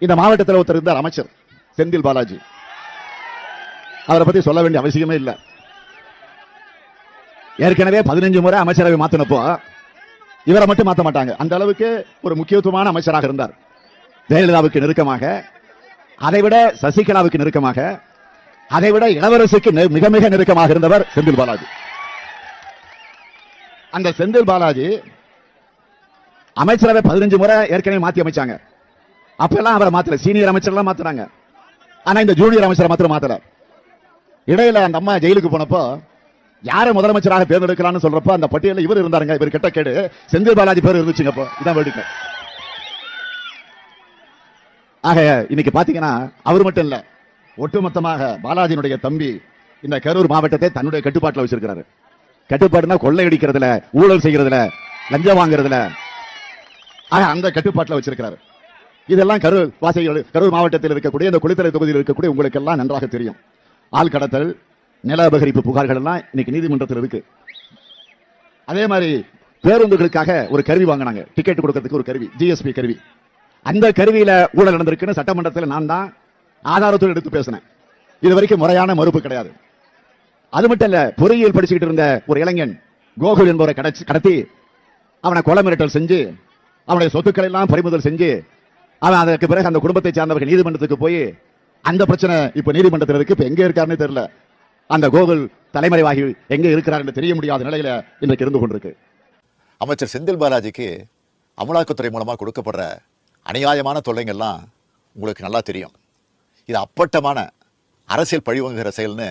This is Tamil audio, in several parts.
இந்த மாவட்டத்தில் ஒருத்தர் இருந்தார், அமைச்சர் செந்தில் பாலாஜி. அவரை பத்தி சொல்ல வேண்டிய அவசியமே இல்லை. ஏற்கனவே 15 முறை அமைச்சரவை மாத்தினப்போ இவரை மட்டும் மாற்ற மாட்டாங்க. அந்த அளவுக்கு ஒரு முக்கியத்துவமான அமைச்சராக இருந்தார். ஜெயலலிதாவுக்கு நெருக்கமாக, அதைவிட சசிகலாவுக்கு நெருக்கமாக, அதைவிட இளவரசுக்கு மிக மிக நெருக்கமாக இருந்தவர் செந்தில் பாலாஜி. அந்த செந்தில் பாலாஜி அமைச்சரவை 15 முறை ஏற்கனவே மாத்தி அமைச்சாங்க. அப்பெல்லாம் அவரை மாத்தல, சீனியர் அமைச்சர் மாத்தினாங்க. ஆனா இந்த ஜூனியர் அமைச்சரை மாத்திரம் மாத்தல. இடையில அந்த அம்மா ஜெயிலுக்கு போனப்போ யாரை முதலமைச்சராக தேர்ந்தெடுக்கலாம்னு சொல்றப்ப அந்த பட்டியலில் இவர் இருந்தாருங்க. இவர் கெட்ட கேடு செந்தில் பாலாஜி பேர் இருந்துச்சுங்க. இதான் வேடிக்கை. ஆக இன்னைக்கு பாத்தீங்கன்னா அவர் மட்டும் இல்ல, ஒட்டுமொத்தமாக பாலாஜியினுடைய தம்பி இந்த கரூர் மாவட்டத்தை தன்னுடைய கட்டுப்பாட்டில் வச்சிருக்கிறாரு. கட்டுப்பாடுனா கொள்ளையடிக்கிறதுல, ஊழல் செய்யறதுல, லஞ்சம் வாங்குறதுல, அந்த கட்டுப்பாட்டில் வச்சிருக்கிறாரு. இதெல்லாம் கரூர் மாவட்டத்தில் இருக்கக்கூடிய இந்த குளித்தலை தொகுதியில் இருக்கக்கூடிய உங்களுக்கு எல்லாம் நன்றாக தெரியும். ஆள் கடத்தல், நில அபகரிப்பு புகார்கள் எல்லாம் இன்னைக்கு நீதிமன்றத்தில் இருக்கு. அதே மாதிரி பேருந்துகளுக்காக ஒரு கருவி வாங்கினாங்க, டிக்கெட் கொடுக்கறதுக்கு ஒரு கருவி, ஜிஎஸ்பி கருவி. அந்த கருவியில ஊழல் நடந்திருக்குன்னு சட்டமன்றத்தில் நான் தான் ஆதாரத்தோடு எடுத்து பேசினேன். இது வரைக்கும் முறையான மறுப்பு கிடையாது. அது மட்டும் இல்ல, பொறியியல் படிச்சுக்கிட்டு இருந்த ஒரு இளைஞன் கோகுல் என்பவரை கடத்தி அவனை கொலை மிரட்டல் செஞ்சு அவனுடைய சொத்துக்களை எல்லாம் பறிமுதல் செஞ்சு அவன் அதற்கு பிறகு அந்த குடும்பத்தை சார்ந்தவர்கள் நீதிமன்றத்துக்கு போய் அந்த பிரச்சனை இப்ப நீதிமன்றத்தில் இருக்கு. இப்ப எங்க இருக்காருன்னு தெரியல. அந்த கோகுல் தலைமறைவாகி எங்க இருக்கிறார் என்று தெரிய முடியாத நிலையில இன்றைக்கு இருந்து கொண்டிருக்கு. அமைச்சர் செந்தில் பாலாஜிக்கு அமலாக்கத்துறை மூலமா கொடுக்கப்படுற அநியாயமான தொல்லைங்கள்லாம் உங்களுக்கு நல்லா தெரியும். இது அப்பட்டமான அரசியல் பழிவாங்குகிற செயல்னு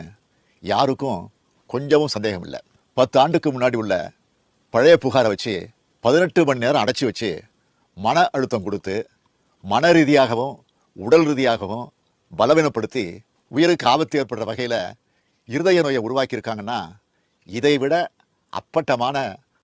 யாருக்கும் கொஞ்சமும் சந்தேகம் இல்லை. 10 ஆண்டுக்கு முன்னாடி உள்ள பழைய புகாரை வச்சு 18 மணி நேரம் அடைச்சி வச்சு மன அழுத்தம் கொடுத்து மன ரீதியாகவும் உடல் ரீதியாகவும் பலவீனப்படுத்தி உயிருக்கு ஆபத்து ஏற்படுற வகையில் இருதய நோயை உருவாக்கியிருக்காங்கன்னா இதை விட அப்பட்டமான